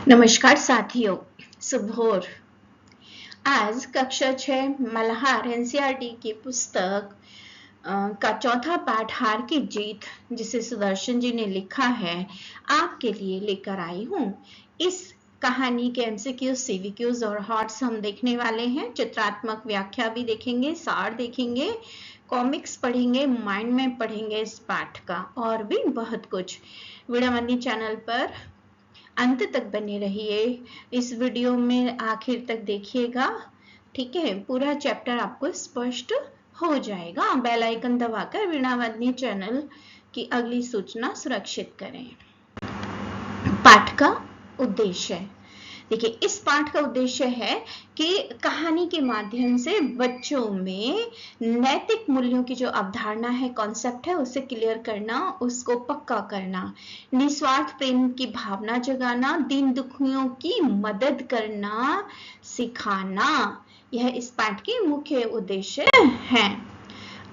नमस्कार साथियों, सुबह। आज कक्षा 6 मल्हार एनसीईआरटी की पुस्तक का चौथा पाठ हार की जीत, जिसे सुदर्शन जी ने लिखा है, आपके लिए लेकर आई हूँ। इस कहानी के एमसीक्यूज, सीवीक्यूज और हॉट्स हम देखने वाले हैं। चित्रात्मक व्याख्या भी देखेंगे, सार देखेंगे, कॉमिक्स पढ़ेंगे, माइंड मैप पढ़ेंगे इस पाठ का, और भी बहुत कुछ। वीणामणि चैनल पर अंत तक बने रहिए। इस वीडियो में आखिर तक देखिएगा, ठीक है। पूरा चैप्टर आपको स्पष्ट हो जाएगा। बेल आइकन दबाकर वीणामणि चैनल की अगली सूचना सुरक्षित करें। पाठ का उद्देश्य देखिए, इस पाठ का उद्देश्य है कि कहानी के माध्यम से बच्चों में नैतिक मूल्यों की जो अवधारणा है, कॉन्सेप्ट है, उसे क्लियर करना, उसको पक्का करना, निस्वार्थ प्रेम की भावना जगाना, दीन दुखियों की मदद करना सिखाना, यह इस पाठ के मुख्य उद्देश्य है।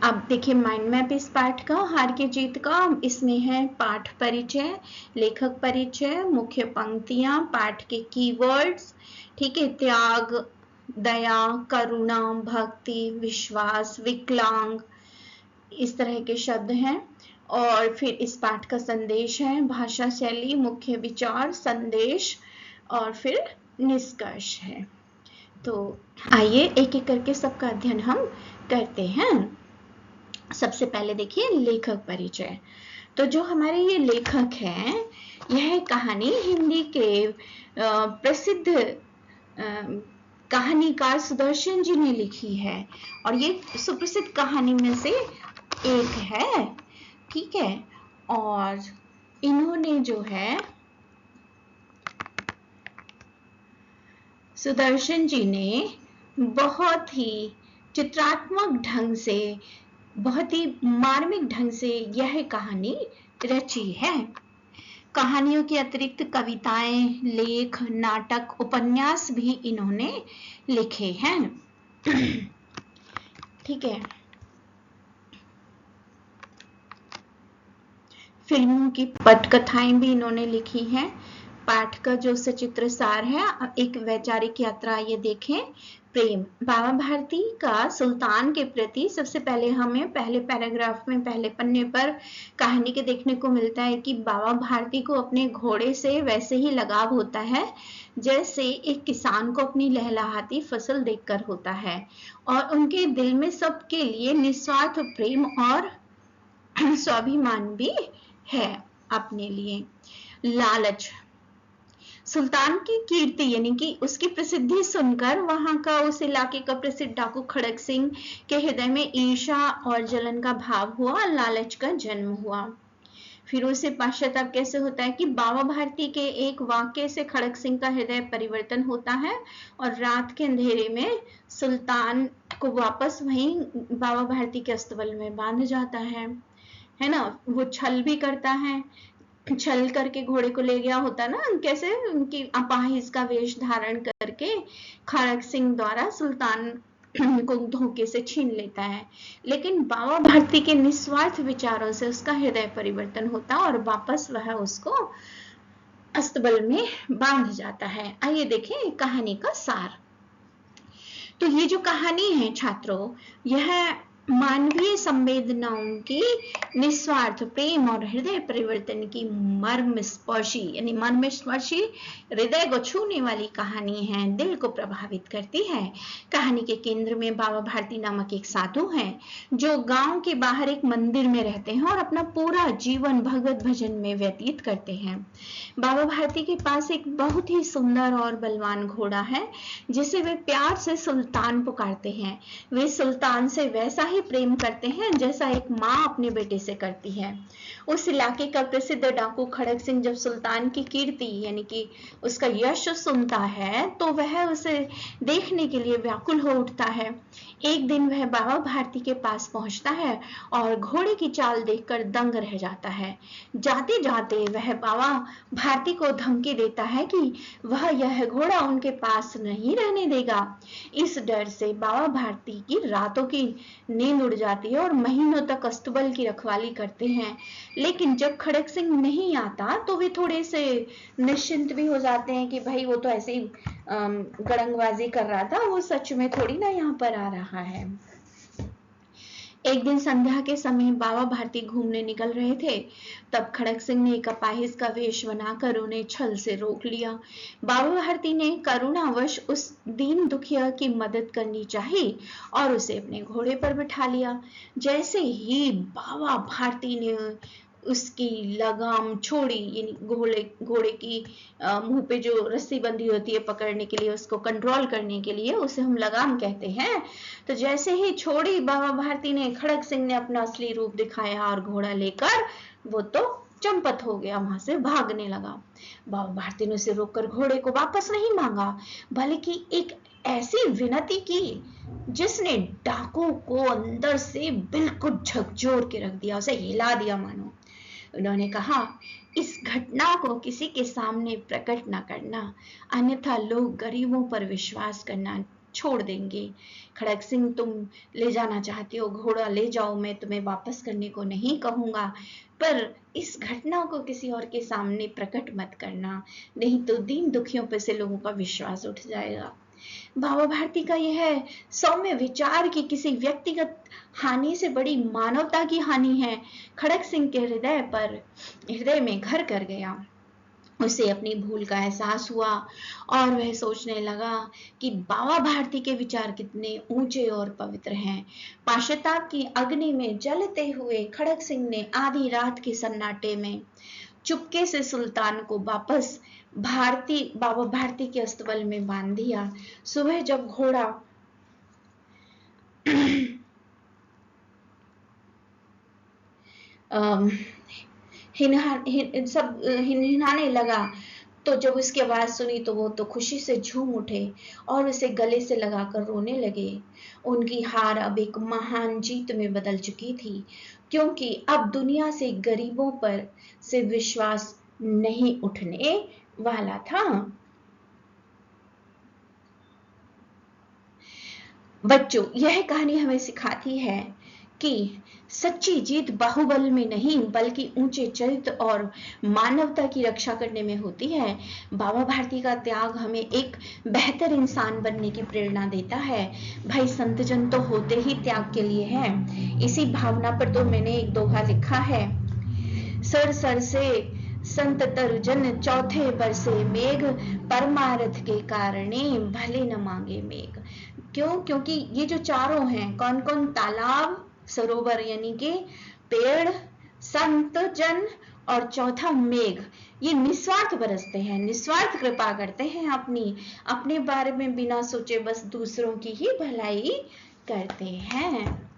अब देखिए माइंड मैप इस पाठ का, हार की जीत का। इसमें है पाठ परिचय, लेखक परिचय, मुख्य पंक्तियां, पाठ के कीवर्ड्स, ठीक है। त्याग, दया, करुणा, भक्ति, विश्वास, विकलांग, इस तरह के शब्द हैं। और फिर इस पाठ का संदेश है, भाषा शैली, मुख्य विचार, संदेश, और फिर निष्कर्ष है। तो आइए एक एक करके सबका अध्ययन हम करते हैं। सबसे पहले देखिए लेखक परिचय। तो जो हमारे ये लेखक हैं, यह कहानी हिंदी के प्रसिद्ध कहानीकार सुदर्शन जी ने लिखी है, और ये सुप्रसिद्ध कहानी में से एक है, ठीक है। और इन्होंने जो है, सुदर्शन जी ने बहुत ही चित्रात्मक ढंग से, बहुत ही मार्मिक ढंग से यह कहानी रची है। कहानियों के अतिरिक्त कविताएं, लेख, नाटक, उपन्यास भी इन्होंने लिखे हैं, ठीक है। फिल्मों की पटकथाएं भी इन्होंने लिखी हैं। पाठ का जो सचित्र सार है, एक वैचारिक यात्रा, ये देखें। प्रेम, बाबा भारती का सुल्तान के प्रति, सबसे पहले हमें पहले पैराग्राफ में, पहले पन्ने पर कहानी के देखने को मिलता है कि बाबा भारती को अपने घोड़े से वैसे ही लगाव होता है जैसे एक किसान को अपनी लहलहाती फसल देखकर होता है, और उनके दिल में सबके लिए निस्वार्थ प्रेम और स्वाभिमान भी है अपने लिए। लालच, सुल्तान की कीर्ति यानी कि उसकी प्रसिद्धि सुनकर वहां का, उस इलाके का प्रसिद्ध डाकू खड़क सिंह के हृदय में ईर्ष्या और जलन का भाव हुआ, लालच का जन्म हुआ। फिर उसे पश्चाताप कैसे होता है कि बाबा भारती के एक वाक्य से खड़क सिंह का हृदय परिवर्तन होता है, और रात के अंधेरे में सुल्तान को वापस वहीं बाबा भारती के अस्तबल में बांध जाता है ना। वो छल भी करता है, छल करके घोड़े को ले गया होता ना, कैसे उनकी अपाहिज का वेश धारण करके खड़क सिंह द्वारा सुल्तान को धोखे से छीन लेता है। लेकिन बाबा भारती के निस्वार्थ विचारों से उसका हृदय परिवर्तन होता और वापस वह उसको अस्तबल में बांध जाता है। आइए देखें कहानी का सार। तो ये जो कहानी है छात्रों, यह मानवीय संवेदनाओं की निस्वार्थ प्रेम और हृदय परिवर्तन की मर्मस्पर्शी, यानी मर्मस्पर्शी, हृदय को छूने वाली कहानी है, दिल को प्रभावित करती है। कहानी के केंद्र में बाबा भारती नामक एक साधु हैं, जो गांव के बाहर एक मंदिर में रहते हैं और अपना पूरा जीवन भगवत भजन में व्यतीत करते हैं। बाबा भारती के पास एक बहुत ही सुंदर और बलवान घोड़ा है, जिसे वे प्यार से सुल्तान पुकारते हैं। वे सुल्तान से वैसा ही प्रेम करते हैं जैसा एक माँ अपने बेटे से करती है। उस इलाके का प्रसिद्ध डाकू खड़क सिंह जब सुल्तान की कीर्ति यानी कि उसका यश सुनता है, तो वह उसे देखने के लिए व्याकुल हो उठता है। एक दिन वह बाबा भारती के पास पहुंचता है और घोड़े की चाल देखकर दंग रह जाता है। जाते जाते वह बाबा भारती को धमकी देता है कि वह यह घोड़ा उनके पास नहीं रहने देगा। इस डर से बाबा भारती की रातों की नींद उड़ जाती है और महीनों तक अस्तबल की रखवाली करते हैं। लेकिन जब खड़क सिंह नहीं आता तो वे थोड़े से निश्चिंत भी हो जाते हैं कि भाई वो तो ऐसे ही गड़ंगबाजी कर रहा था, वो सच में थोड़ी ना यहाँ पर आ रहा है। एक दिन संध्या के समय बाबा भारती घूमने निकल रहे थे, तब खड़क सिंह ने एक अपाहिज का वेश बनाकर उन्हें छल से रोक लिया। बाबा भारती ने करुणावश उस दीन दुखिया की मदद करनी चाहिए और उसे अपने घोड़े पर बिठा लिया। जैसे ही बाबा भारती ने उसकी लगाम छोड़ी, यानी घोड़े की मुंह पे जो रस्सी बंधी होती है पकड़ने के लिए, उसको कंट्रोल करने के लिए, उसे हम लगाम कहते हैं। तो जैसे ही छोड़ी बाबा भारती ने, खड़क सिंह ने अपना असली रूप दिखाया और घोड़ा लेकर वो तो चंपत हो गया, वहां से भागने लगा। बाबा भारती ने उसे रोककर घोड़े को वापस नहीं मांगा, बल्कि एक ऐसी विनती की जिसने डाकू को अंदर से बिल्कुल झकझोर के रख दिया, उसे हिला दिया मानो। उन्होंने कहा, इस घटना को किसी के सामने प्रकट न करना, अन्यथा लोग गरीबों पर विश्वास करना छोड़ देंगे। खड़क सिंह, तुम ले जाना चाहते हो घोड़ा, ले जाओ, मैं तुम्हें वापस करने को नहीं कहूंगा, पर इस घटना को किसी और के सामने प्रकट मत करना, नहीं तो दीन दुखियों पर से लोगों का विश्वास उठ जाएगा। बाबा भारती का यह सौम्य विचार कि किसी व्यक्तिगत हानि से बड़ी मानवता की हानि है, खड़क सिंह के हृदय में घर कर गया। उसे अपनी भूल का एहसास हुआ और वह सोचने लगा कि बाबा भारती के विचार कितने ऊंचे और पवित्र हैं। पाश्चात्य की अग्नि में जलते हुए खड़क सिंह ने आधी रात के सन्नाटे में चुपके से सुल्तान को वापस बाबा भारती के अस्तबल में बांध दिया। सुबह जब घोड़ा हिनहिनाने लगा, तो जब उसकी आवाज सुनी तो वो तो खुशी से झूम उठे और उसे गले से लगाकर रोने लगे। उनकी हार अब एक महान जीत में बदल चुकी थी, क्योंकि अब दुनिया से गरीबों पर से विश्वास नहीं उठने वाला था। बच्चों, यह कहानी हमें सिखाती है कि सच्ची जीत बाहुबल में नहीं, बल्कि ऊंचे चरित्र और मानवता की रक्षा करने में होती है। बाबा भारती का त्याग हमें एक बेहतर इंसान बनने की प्रेरणा देता है। भाई, संत जन तो होते ही त्याग के लिए हैं। इसी भावना पर तो मैंने एक दोहा लिखा है, सर सर से संत तरुजन चौथे बरसे मेघ, परमारथ के कारणे भले न मांगे मेघ। क्यों? क्योंकि ये जो चारों हैं, कौन कौन? तालाब, सरोवर यानी कि पेड़, संत जन और चौथा मेघ, ये निस्वार्थ बरसते हैं, निस्वार्थ कृपा करते हैं, अपने बारे में बिना सोचे बस दूसरों की ही भलाई करते हैं।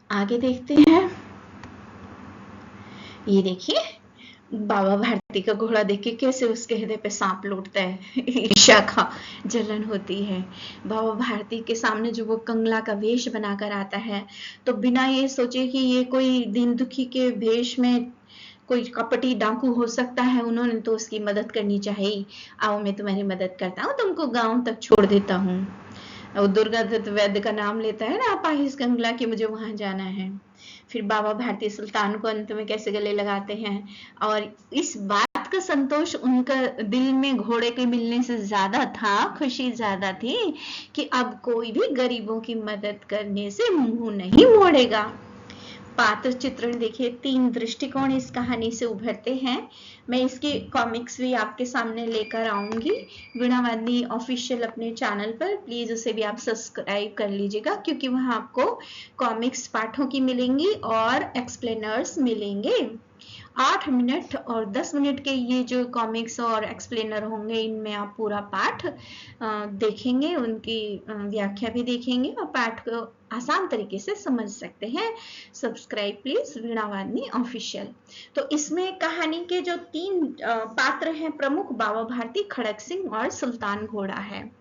आगे देखते हैं। ये देखिए, बाबा भारती का घोड़ा देख कैसे उसके हृदय पे सांप लौटता है, ईर्ष्या का जलन होती है। बाबा भारती के सामने जो वो कंगला का वेश बनाकर आता है, तो बिना ये सोचे कि ये कोई दीन दुखी के वेश में कोई कपटी डाकू हो सकता है, उन्होंने तो उसकी मदद करनी चाहिए। आओ, मैं तुम्हारी मदद करता हूँ, तुमको गांव तक छोड़ देता हूँ। वो दुर्गा दत्त वैद्य का नाम लेता है ना अपाहिज कंगला, कि मुझे वहां जाना है। फिर बाबा भारती सुल्तान को अंत में कैसे गले लगाते हैं, और इस बात का संतोष उनका दिल में घोड़े के मिलने से ज्यादा था, खुशी ज्यादा थी कि अब कोई भी गरीबों की मदद करने से मुंह नहीं मोड़ेगा। पात्र चित्रण देखिए, 3 दृष्टिकोण इस कहानी से उभरते हैं। मैं इसकी कॉमिक्स भी आपके सामने लेकर आऊंगी वीणावादिनी ऑफिशियल अपने चैनल पर, प्लीज उसे भी आप सब्सक्राइब कर लीजिएगा, क्योंकि वहां आपको कॉमिक्स पाठों की मिलेंगी और एक्सप्लेनर्स मिलेंगे। 8 मिनट और 10 मिनट के ये जो कॉमिक्स और एक्सप्लेनर होंगे, इनमें आप पूरा पाठ देखेंगे, उनकी व्याख्या भी देखेंगे और पाठ को आसान तरीके से समझ सकते हैं। Subscribe please Veenavadini official. तो इसमें कहानी के जो 3 पात्र हैं प्रमुख, बाबा भारती, खड़क सिंह और सुल्तान घोड़ा है।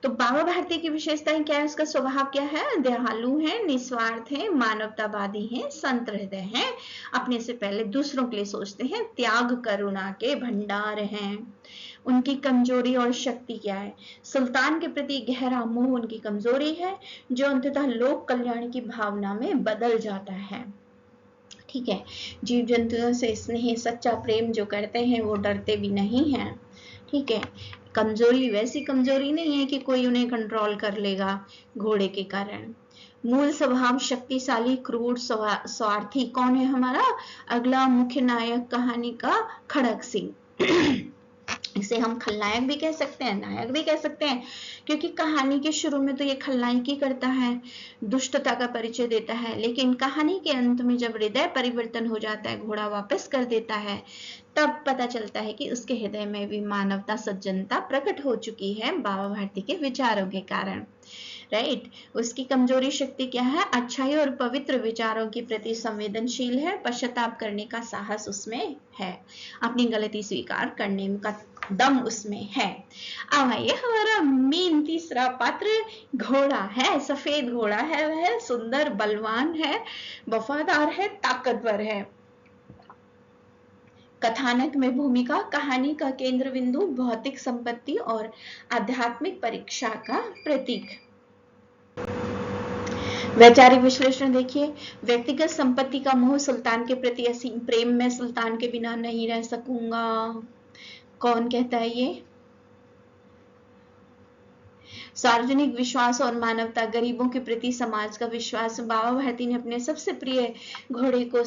तो बाबा भारती की विशेषताएं क्या है, उसका स्वभाव क्या है? दयालु है, निस्वार्थ है, मानवतावादी है, संत हृदय है, अपने से पहले दूसरों के लिए सोचते हैं, त्याग करुणा के भंडार हैं। उनकी कमजोरी और शक्ति क्या है। सुल्तान के प्रति गहरा मोह उनकी कमजोरी है, जो अंततः लोक कल्याण की भावना में बदल जाता है। ठीक है, जीव जंतुओं से स्नेह सच्चा प्रेम जो करते हैं वो डरते भी नहीं हैं। ठीक है, कमजोरी वैसी कमजोरी नहीं है कि कोई उन्हें कंट्रोल कर लेगा घोड़े के कारण। मूल स्वभाव शक्तिशाली क्रूर स्वार्थी कौन है हमारा अगला मुख्य नायक कहानी का, खड़क सिंह। इसे हम खलनायक भी कह सकते हैं, नायक भी कह सकते हैं, क्योंकि कहानी के शुरू में तो ये खलनायक ही करता है, दुष्टता का परिचय देता है, लेकिन कहानी के अंत में जब हृदय परिवर्तन हो जाता है, घोड़ा वापस कर देता है, तब पता चलता है कि उसके हृदय में भी मानवता सज्जनता प्रकट हो चुकी है बाबा भारती के विचारों के कारण। राइट, उसकी कमजोरी शक्ति क्या है, अच्छाई और पवित्र विचारों के प्रति संवेदनशील है, पश्चाताप करने का साहस उसमें है, अपनी गलती स्वीकार करने का दम उसमें है। अब आइए हमारा मेन तीसरा पात्र घोड़ा है, सफेद घोड़ा है, वह सुंदर बलवान है, वफादार है, ताकतवर है। कथानक में भूमिका, कहानी का केंद्र बिंदु, भौतिक संपत्ति और आध्यात्मिक परीक्षा का प्रतीक। वैचारिक विश्लेषण देखिए, व्यक्तिगत संपत्ति का मोह, सुल्तान के प्रति असीम प्रेम, में सुल्तान के बिना नहीं रह सकूंगा, कौन कहता है ये। सार्वजनिक विश्वास और मानवता, गरीबों के प्रति समाज का विश्वास, बाबा भारती ने अपने सबसे प्रिय घोड़े को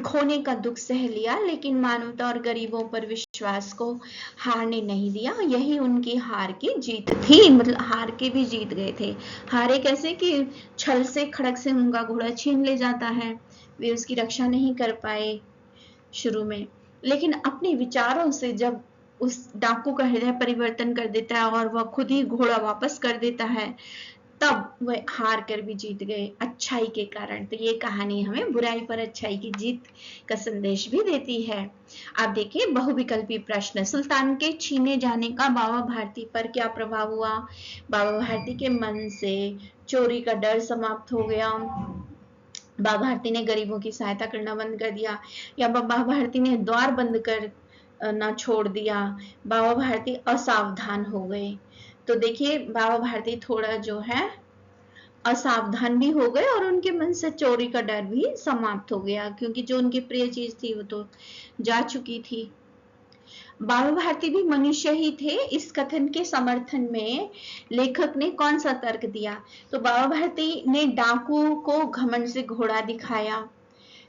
खोने का दुख सह लिया, लेकिन मानवता और गरीबों पर विश्वास को हारने नहीं दिया, यही उनकी हार की जीत थी, मतलब हार के भी जीत गए थे। हारे कैसे कि छल से खड़क से उनका घोड़ा छीन ले जाता है, वे उसकी रक्षा नहीं कर पाए शुरू में, लेकिन अपने विचारों से जब उस डाकू का हृदय परिवर्तन कर देता है और वह खुद ही घोड़ा वापस कर देता है, तब वह हार कर भी जीत गए अच्छाई के कारण। तो ये कहानी हमें बुराई पर अच्छाई की जीत का संदेश भी देती है। आप देखिए बहुविकल्पी प्रश्न, सुल्तान के छीने जाने का बाबा भारती पर क्या प्रभाव हुआ। बाबा भारती के मन से चोरी का डर समाप्त हो गया, बाबा भारती ने गरीबों की सहायता करना बंद कर दिया, या बाबा भारती ने द्वार बंद कर ना छोड़ दिया, बाबा भारती असावधान हो गए। तो देखिए बाबा भारती थोड़ा जो है असावधान भी हो गए और उनके मन से चोरी का डर भी समाप्त हो गया, क्योंकि जो उनकी प्रिय चीज थी वो तो जा चुकी थी। बाबा भारती भी मनुष्य ही थे। इस कथन के समर्थन में लेखक ने कौन सा तर्क दिया, तो बाबा भारती ने डाकू को घमंड से घोड़ा दिखाया,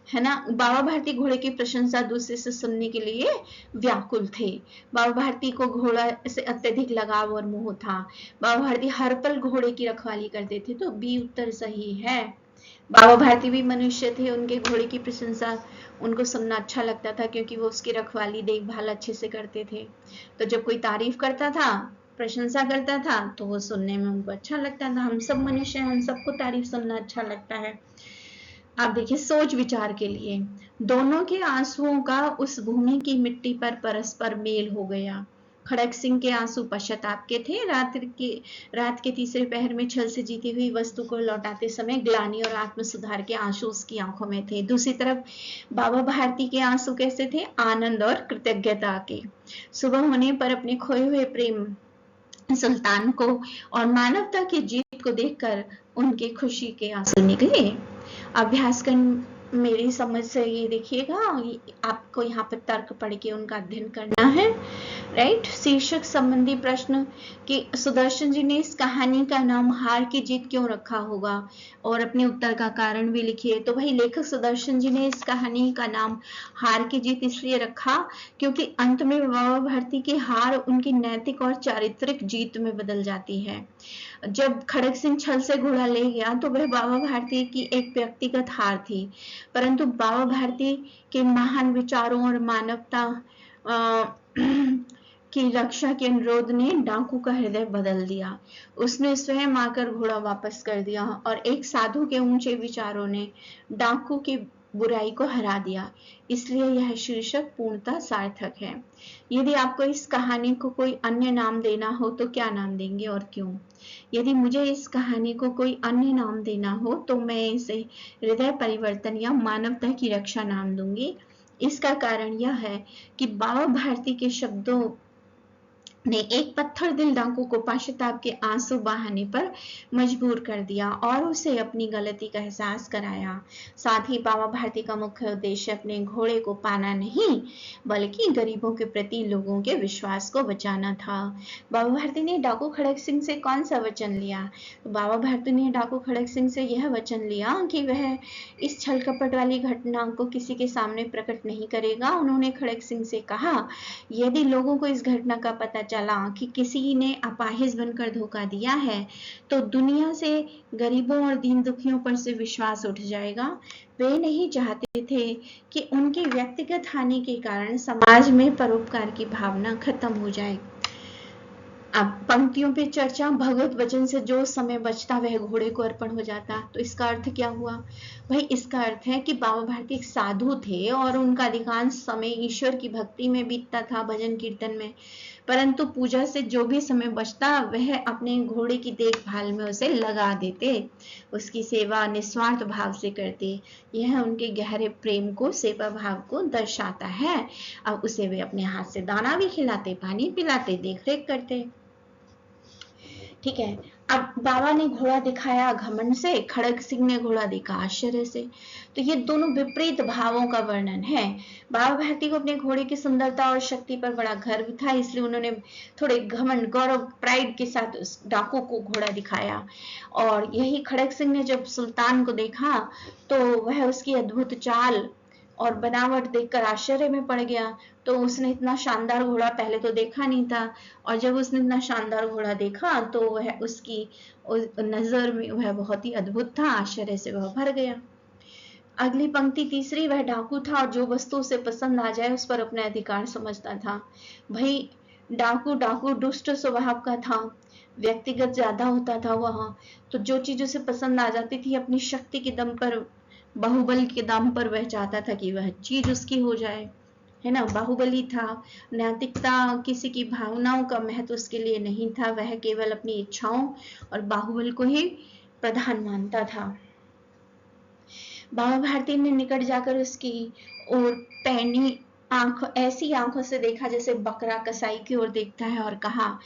है ना। बाबा भारती घोड़े की प्रशंसा दूसरे से सुनने के लिए व्याकुल थे। बाबा भारती को घोड़ा से अत्यधिक लगाव और मोह था। बाबा भारती हर पल घोड़े की रखवाली करते थे, तो बी उत्तर सही है। बाबा भारती भी मनुष्य थे, उनके घोड़े की प्रशंसा उनको सुनना अच्छा लगता था, क्योंकि वो उसकी रखवाली देखभाल अच्छे से करते थे। तो जब कोई तारीफ करता था, प्रशंसा करता था, तो वो सुनने में उनको अच्छा लगता था। हम सब मनुष्य हैं, हम सबको तारीफ सुनना अच्छा लगता है। आप देखिए सोच विचार के लिए, दोनों के आंसुओं का उस भूमि की मिट्टी पर परस्पर मेल हो गया। खड़क सिंह के आंसू पश्चाताप के थे, रात के तीसरे पहर में छल से जीती हुई वस्तु को लौटाते समय ग्लानि और आत्म सुधार के आंसू उसकी आंखों में थे। दूसरी तरफ बाबा भारती के आंसू कैसे थे, आनंद और कृतज्ञता के। सुबह होने पर अपने खोए हुए प्रेम सुल्तान को और मानवता की जीत को देखकर उनके खुशी के आंसू निकले। अभ्यास कर मेरी समझ से ये देखिएगा, आपको यहाँ पर तर्क पढ़ के उनका अध्ययन करना है। राइट, शीर्षक संबंधी प्रश्न कि सुदर्शन जी ने इस कहानी का नाम हार की जीत क्यों रखा होगा, और अपने उत्तर का कारण भी लिखिए। तो भाई लेखक सुदर्शन जी ने इस कहानी का नाम हार की जीत इसलिए रखा क्योंकि अंत में बाबा भारती की हार उनकी नैतिक और चारित्रिक जीत में बदल जाती है। जब खड़क सिंह छल से घोड़ा ले गया तो वह बाबा भारती की एक व्यक्तिगत हार थी, परंतु बाबा भारती के महान विचारों और मानवता की रक्षा के अनुरोध ने डाकू का हृदय बदल दिया। उसने स्वयं आकर घोड़ा वापस कर दिया और एक साधु के ऊंचे विचारों ने डाकू की बुराई को हरा दिया। इसलिए यह शीर्षक पूर्णतः सार्थक है। यदि आपको इस कहानी को कोई अन्य नाम देना हो तो क्या नाम देंगे और क्यों? यदि मुझे इस कहानी को कोई अन्य नाम देना हो तो मैं इसे हृदय परिवर्तन या मानवता की रक्षा नाम दूंगी। इसका कारण यह है कि बाबा भारती के शब्दों ने एक पत्थर दिल डाकू को पश्चाताप के आंसू बहाने पर मजबूर कर दिया और उसे अपनी गलती का एहसास कराया। साथ ही बाबा भारती का मुख्य उद्देश्य अपने घोड़े को पाना नहीं, बल्कि गरीबों के प्रति लोगों के विश्वास को बचाना था। बाबा भारती ने डाकू खड़क सिंह से कौन सा वचन लिया? तो बाबा भारती ने डाकू खड़क सिंह से यह वचन लिया कि वह इस छल कपट वाली घटना को किसी के सामने प्रकट नहीं करेगा। उन्होंने खड़क सिंह से कहा, यदि लोगों को इस घटना का पता चला कि किसी ने अपाहिज बनकर धोखा दिया है, तो दुनिया से गरीबों और दीन दुखियों पर से विश्वास उठ जाएगा। वे नहीं चाहते थे कि उनके व्यक्तिगत हानि के कारण समाज में परोपकार की भावना खत्म हो जाए। अब पंक्तियों पे चर्चा। भगवत वचन से जो समय बचता वह घोड़े को अर्पण हो जाता। तो इसका अर्थ क्या हुआ भाई? इसका अर्थ है कि बाबा भारती एक साधु थे और उनका अधिकांश समय ईश्वर की भक्ति में बीतता था, भजन कीर्तन में, परंतु पूजा से जो भी समय बचता वह अपने घोड़े की देखभाल में उसे लगा देते, उसकी सेवा निस्वार्थ भाव से करते। यह उनके गहरे प्रेम को, सेवा भाव को दर्शाता है। अब उसे वे अपने हाथ से दाना भी खिलाते, पानी पिलाते, देखरेख करते। ठीक है। अब बाबा ने घोड़ा दिखाया घमंड से, खड़ग सिंह ने घोड़ा देखा आश्चर्य से। तो ये दोनों विपरीत भावों का वर्णन है। बाबा भारती को अपने घोड़े की सुंदरता और शक्ति पर बड़ा गर्व था, इसलिए उन्होंने थोड़े घमंड, गौरव, प्राइड के साथ उस डाकू को घोड़ा दिखाया। और यही खड़ग सिंह ने जब सुल्तान को देखा तो वह उसकी अद्भुत चाल और बनावट देखकर आश्चर्य में पड़ गया। तो उसने इतना शानदार घोड़ा पहले तो देखा नहीं था, और जब उसने इतना शानदार घोड़ा देखा तो वह उसकी नजर में वह बहुत ही अद्भुत था, आश्चर्य से वह भर गया। अगली पंक्ति तीसरी, वह डाकू था और जो वस्तु उसे पसंद आ जाए उस पर अपने अधिकार समझता था। भाई डाकू दुष्ट स्वभाव का था, व्यक्तिगत ज्यादा होता था वह। तो जो चीज उसे पसंद आ जाती थी, अपनी शक्ति के दम पर, बाहुबल के दम पर वह चाहता था कि वह चीज उसकी हो जाए, है ना। बाहुबली था। नैतिकता, किसी की भावनाओं का महत्व उसके लिए नहीं था, वह केवल अपनी इच्छाओं और बाहुबल को ही प्रधान मानता था। बाबा भारती ने निकट जाकर उसकी और पैनी ऐसी आंखों से देखा जैसे बकरा कसाई की ओर देखता है, और कहा,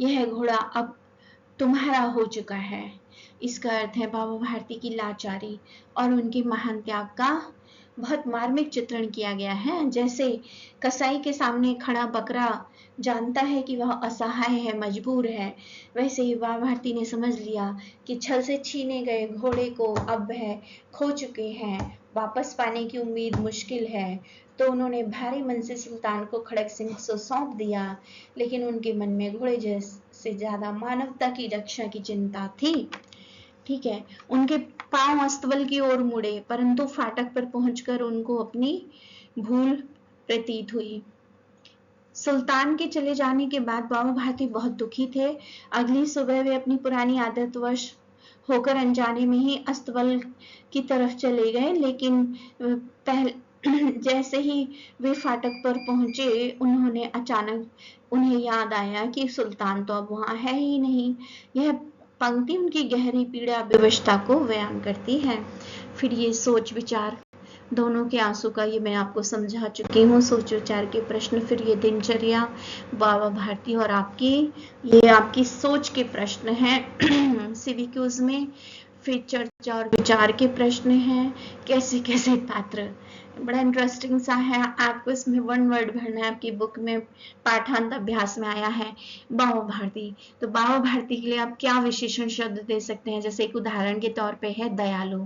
यह घोड़ा अब तुम्हारा हो चुका है। इसका अर्थ है बाबा भारती की लाचारी और उनके महान त्याग का बहुत मार्मिक चित्रण किया गया है। जैसे कसाई के सामने खड़ा बकरा जानता है कि वह असहाय है, मजबूर है, वैसे ही बाबा भारती ने समझ लिया कि छल से छीने गए घोड़े को अब वह खो चुके हैं, वापस पाने की उम्मीद मुश्किल है। तो उन्होंने भारी मन से सुल्तान को खड़ग सिंह को सौंप दिया, लेकिन उनके मन में घोड़े जैसे ज्यादा मानवता की रक्षा की चिंता थी। ठीक है। उनके पांव अस्तबल की ओर मुड़े, परंतु फाटक पर पहुंचकर उनको अपनी भूल प्रतीत हुई। सुल्तान के चले जाने के बाद बाबा भारती बहुत दुखी थे। अगली सुबह वे अपनी पुरानी आदतवश होकर अनजाने में ही अस्तबल की तरफ चले गए, लेकिन जैसे ही वे फाटक पर पहुंचे, उन्होंने अचानक उन्हें याद आया कि सुल्तान तो अब वहां है ही नहीं। यह पंक्ति उनकी गहरी पीड़ा, विवशता को बयान करती है। फिर ये सोच विचार दोनों के आंसू का ये मैं आपको समझा चुकी हूँ। सोच विचार के प्रश्न, फिर ये दिनचर्या बाबा भारती और आपकी, ये आपकी सोच के प्रश्न हैं सिविक्यूज में। फिर चर्चा और विचार के प्रश्न हैं, कैसे कैसे पात्र, बड़ा इंटरेस्टिंग सा है। आपको इसमें वन वर्ड भरना है। आपकी बुक में पाठांत अभ्यास में आया है बाबा भारती। तो बाबा भारती के लिए आप क्या विशेषण शब्द दे सकते हैं? जैसे एक उदाहरण के तौर पे है दयालु,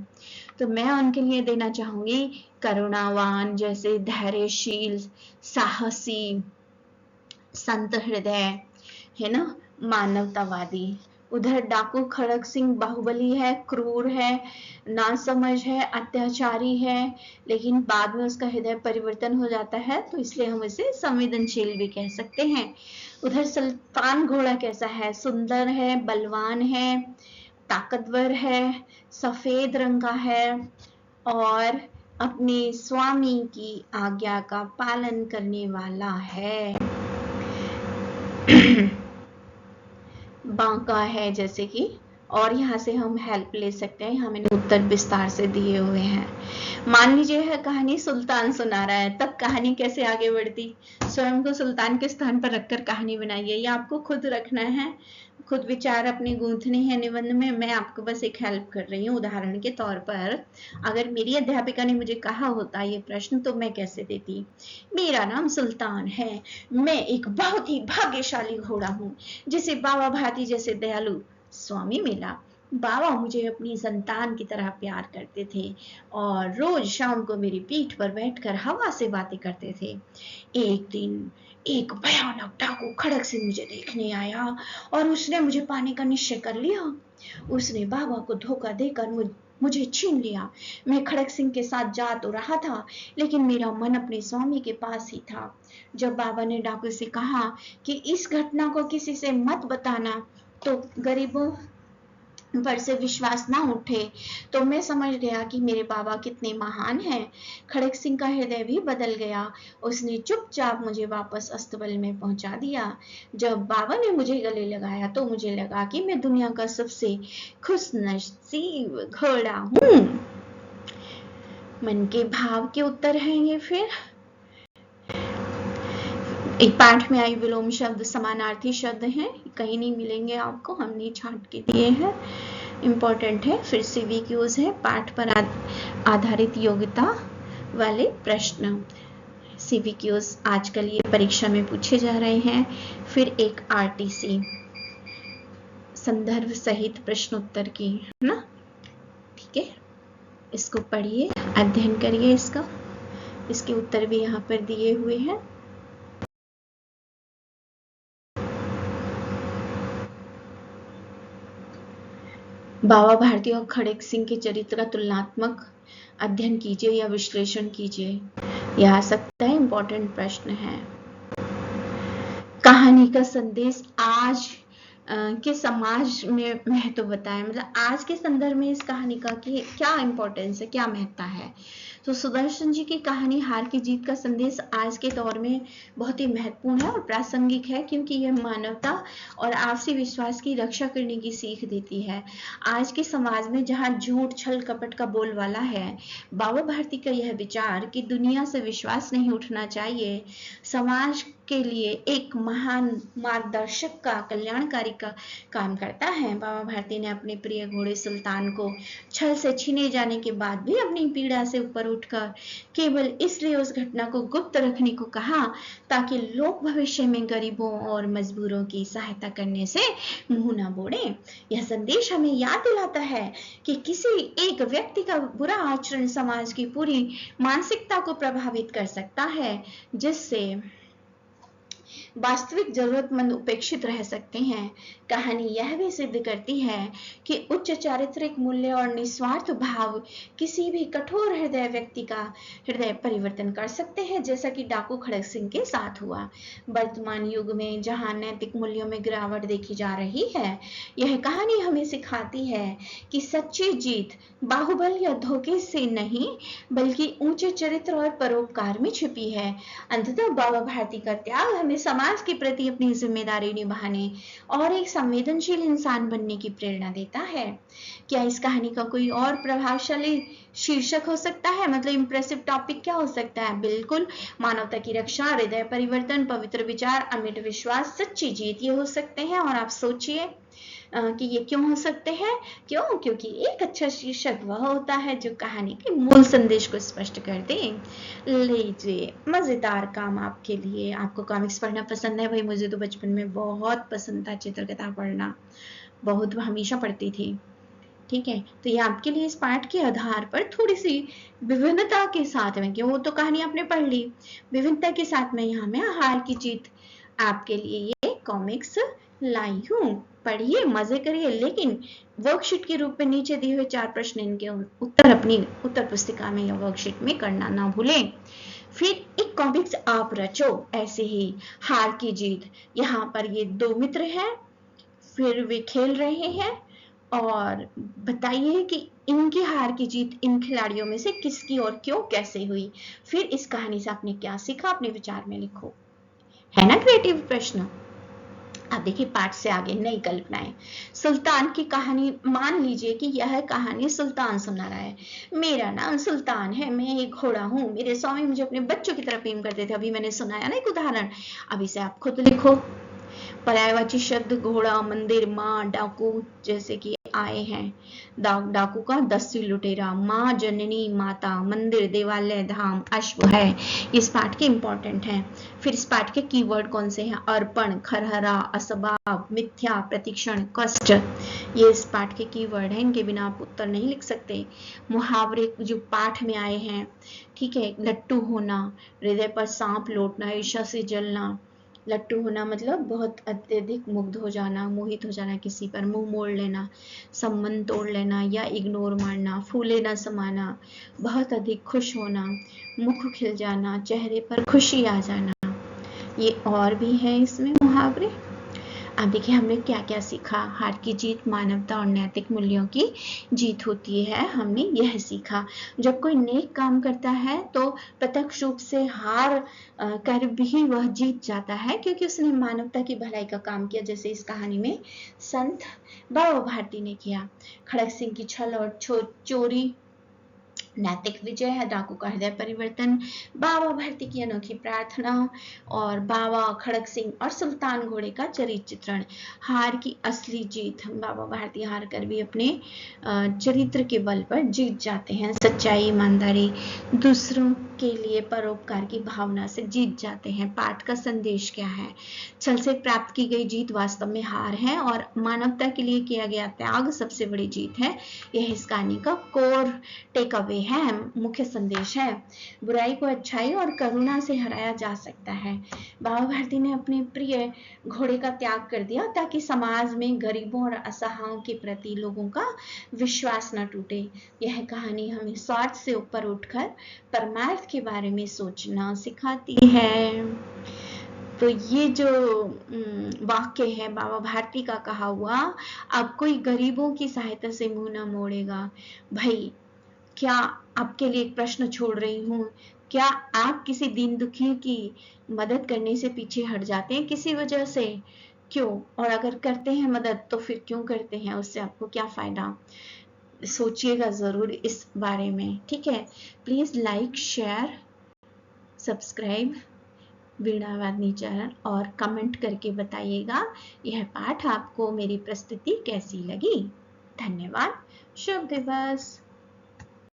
तो मैं उनके लिए देना चाहूंगी करुणावान, जैसे धैर्यशील, साहसी, संत हृदय, है ना, मानवतावादी। उधर डाकू खड़ग सिंह बाहुबली है, क्रूर है, नासमझ है, अत्याचारी है, लेकिन बाद में उसका हृदय परिवर्तन हो जाता है, तो इसलिए हम इसे संवेदनशील भी कह सकते हैं। उधर सुल्तान घोड़ा कैसा है? सुंदर है, बलवान है, ताकतवर है, सफेद रंग का है और अपने स्वामी की आज्ञा का पालन करने वाला है। बांका है जैसे कि, और यहाँ से हम हेल्प ले सकते हैं। यहाँ मैंने उत्तर विस्तार से दिए हुए हैं। मान लीजिए है कहानी सुल्तान सुना रहा है, तब कहानी कैसे आगे बढ़ती? स्वयं को सुल्तान के स्थान पर रखकर कहानी बनाइए। ये आपको खुद रखना है, खुद विचार अपने गूंथने हैं निबंध में। मैं आपको बस एक हेल्प कर रही हूँ। उदाहरण के तौर पर अगर मेरी अध्यापिका ने मुझे कहा होता ये प्रश्न, तो मैं कैसे देती? मेरा नाम सुल्तान है, मैं एक बहुत ही भाग्यशाली घोड़ा हूँ जिसे बाबा भारती जैसे दयालु स्वामी मिला। बाबा मुझे अपनी संतान की तरह प्यार करते थे और रोज शाम को मेरी पीठ पर बैठकर हवा से बातें करते थे। एक दिन एक भयानक डाकू खड़क सिंह मुझे देखने आया और उसने मुझे पाने का निश्चय कर लिया। उसने बाबा को धोखा देकर मुझे छीन लिया। मैं खड़क सिंह के साथ जा तो रहा था, लेकिन मेरा मन अपने स्वामी के पास ही था। जब बाबा ने डाकू से कहा कि इस घटना को किसी से मत बताना, तो गरीबों पर से विश्वास ना उठे, तो मैं समझ गया कि मेरे बाबा कितने महान हैं। खड़क सिंह का हृदय भी बदल गया। उसने चुपचाप मुझे वापस अस्तबल में पहुंचा दिया। जब बाबा ने मुझे गले लगाया तो मुझे लगा कि मैं दुनिया का सबसे खुशनसीब घोड़ा हूँ। मन के भाव के उत्तर हैं ये। फिर एक पाठ में आई विलोम शब्द समानार्थी शब्द हैं, कहीं नहीं मिलेंगे आपको, हमने छांट के दिए हैं, इम्पोर्टेंट है। फिर CVQs है, पाठ पर आधारित योग्यता वाले प्रश्न। CVQs आजकल ये परीक्षा में पूछे जा रहे हैं। फिर एक RTC संदर्भ सहित प्रश्नोत्तर की, है ना? ठीक है, इसको पढ़िए, अध्ययन करिए इसका, इसके उत्तर भी यहाँ पर दिए हुए हैं। बाबा भारती और खड़क सिंह के चरित्र का तुलनात्मक अध्ययन कीजिए या विश्लेषण कीजिए। यह आ सकता है, इंपॉर्टेंट प्रश्न है। कहानी का संदेश आज के समाज में महत्व बताएं, मतलब आज के संदर्भ में इस कहानी का क्या इंपॉर्टेंस है, क्या महत्ता है। तो सुदर्शन जी की कहानी हार की जीत का संदेश आज के दौर में बहुत ही महत्वपूर्ण है और प्रासंगिक है, क्योंकि यह मानवता और आपसी विश्वास की रक्षा करने की सीख देती है। आज के समाज में जहां झूठ छल कपट का बोलबाला है, बाबा भारती का यह विचार कि दुनिया से विश्वास नहीं उठना चाहिए, समाज के लिए एक महान मार्गदर्शक का कल्याणकारी का काम करता है। बाबा भारती ने अपने प्रिय घोड़े सुल्तान को छल से छीने जाने के बाद भी अपनी पीड़ा से ऊपर उठकर केवल इसलिए उस घटना को गुप्त रखने को कहा ताकि लोग भविष्य में गरीबों और मजबूरों की सहायता करने से मुंह न मोड़ें। यह संदेश हमें याद दिलाता है कि किसी एक व्यक्ति का बुरा आचरण समाज की पूरी मानसिकता को प्रभावित कर सकता है, जिससे वास्तविक जरूरतमंद उपेक्षित रह सकते हैं। कहानी यह भी सिद्ध करती है कि उच्च चारित्रिक मूल्य और निस्वार्थ भाव किसी भी कठोर हृदय व्यक्ति का हृदय परिवर्तन कर सकते हैं, जैसा कि डाकू खड़क सिंह के साथ हुआ। वर्तमान युग में जहां नैतिक मूल्यों में गिरावट देखी जा रही है, यह कहानी हमें सिखाती है कि सच्ची जीत बाहुबल या धोखे से नहीं, बल्कि ऊंचे चरित्र और परोपकार में छिपी है। अंततः बाबा भारती का त्याग हमें समाज के प्रति अपनी जिम्मेदारी निभाने और एक संवेदनशील इंसान बनने की प्रेरणा देता है। क्या इस कहानी का कोई और प्रभावशाली शीर्षक हो सकता है, मतलब इम्प्रेसिव टॉपिक क्या हो सकता है? बिल्कुल, मानवता की रक्षा, हृदय परिवर्तन, पवित्र विचार, अमिट विश्वास, सच्ची जीत, ये हो सकते हैं। और आप सोचिए कि ये क्यों हो सकते हैं? क्यों? क्योंकि एक अच्छा शीर्षक वह होता है जो कहानी के मूल संदेश को स्पष्ट कर दे। लीजिए, मजेदार काम आपके लिए। आपको कॉमिक्स पढ़ना पसंद है? भाई मुझे तो बचपन में बहुत पसंद था चित्रकथा पढ़ना, बहुत हमेशा पढ़ती थी। ठीक है, तो ये आपके लिए इस पाठ के आधार पर थोड़ी सी विभिन्नता के साथ में, क्यों वो तो कहानी आपने पढ़ ली, विभिन्नता के साथ में यहाँ मैं हार की जीत आपके लिए ये कॉमिक्स लाई हूँ। पढ़िए, मजे करिए, लेकिन वर्कशीट के रूप में नीचे दिए हुए 4 प्रश्न, इनके उत्तर अपनी उत्तर पुस्तिका में या वर्कशीट में करना ना भूलें। फिर एक कॉमिक्स आप रचो ऐसे ही, हार की जीत। यहाँ पर ये 2 मित्र हैं, फिर वे खेल रहे हैं और बताइए कि इनकी हार की जीत इन खिलाड़ियों में से किसकी और क्यों, कैसे हुई। फिर इस कहानी से आपने क्या सीखा, अपने विचार में लिखो। है ना क्रिएटिव प्रश्न? अब देखिए पाठ से आगे नई कल्पनाएं। सुल्तान की कहानी, मान लीजिए कि यह कहानी सुल्तान सुना रहा है। मेरा नाम सुल्तान है, मैं एक घोड़ा हूँ, मेरे स्वामी मुझे अपने बच्चों की तरह प्रेम करते थे। अभी मैंने सुनाया ना एक उदाहरण, अब इसे आप खुद लिखो। पर्यायवाची शब्द घोड़ा, मंदिर, माँ, डाकू जैसे कि आए हैं। डाकू का दस्यु लुटेरा, माँ जननी माता, मंदिर देवालय धाम, अश्व है। इस पाठ के इंपॉर्टेंट हैं। फिर इस पाठ के कीवर्ड कौन से हैं? अर्पण, खरहरा, असबाब, मिथ्या, प्रतीक्षण, कष्ट। ये इस पाठ के कीवर्ड हैं, इनके बिना आप उत्तर नहीं लिख सकते। मुहावरे जो पाठ में आए हैं, ठीक है। लट्टू होना, हृदय पर सांप लौटना, ईर्ष्या से जलना। लट्टू होना मतलब बहुत अत्यधिक मुग्ध हो जाना, मोहित हो जाना किसी पर, मुंह मोड़ लेना, संबंध तोड़ लेना या इग्नोर मारना। फूले न समाना, बहुत अधिक खुश होना, मुख खिल जाना, चेहरे पर खुशी आ जाना। ये और भी है इसमें मुहावरे। अब देखिए हमने क्या क्या सीखा। हार की जीत मानवता और नैतिक मूल्यों की जीत होती है, हमने यह सीखा। जब कोई नेक काम करता है तो प्रत्यक्ष रूप से हार कर भी वह जीत जाता है, क्योंकि उसने मानवता की भलाई का काम किया, जैसे इस कहानी में संत बाबा भारती ने किया। खड़क सिंह की छल और चोरी नैतिक विजय है, डाकू का हृदय परिवर्तन, बाबा भारती की अनोखी प्रार्थना, और बाबा खड़क सिंह और सुल्तान घोड़े का चरित्र चित्रण। हार की असली जीत, बाबा भारती हार कर भी अपने चरित्र के बल पर जीत जाते हैं। सच्चाई, ईमानदारी, दूसरों के लिए परोपकार की भावना से जीत जाते हैं। पाठ का संदेश क्या है? छल से प्राप्त की गई जीत वास्तव में हार है, और मानवता के लिए किया गया त्याग सबसे बड़ी जीत है। यह इस कहानी का कोर टेक अवे है, मुख्य संदेश है। बुराई को अच्छाई और करुणा से हराया जा सकता है। बाबा भारती ने अपने प्रिय घोड़े का त्याग कर दिया ताकि समाज में गरीबों और असहायों के प्रति लोगों का विश्वास न टूटे। यह कहानी हमें स्वार्थ से ऊपर उठकर परमार्थ के बारे में सोचना सिखाती है। तो ये जो वाक्य है बाबा भारती का कहा हुआ, अब कोई गरीबों की सहायता से मुंह न मोड़ेगा। भाई, क्या आपके लिए एक प्रश्न छोड़ रही हूँ, क्या आप किसी दीन दुखी की मदद करने से पीछे हट जाते हैं किसी वजह से? क्यों? और अगर करते हैं मदद तो फिर क्यों करते हैं? उससे आपको क्या फायदा? सोचिएगा जरूर इस बारे में, ठीक है। Please like, share, subscribe Veenavadini channel, और कमेंट करके बताइएगा यह पाठ आपको मेरी प्रस्तुति कैसी लगी। धन्यवाद। शुभ दिवस।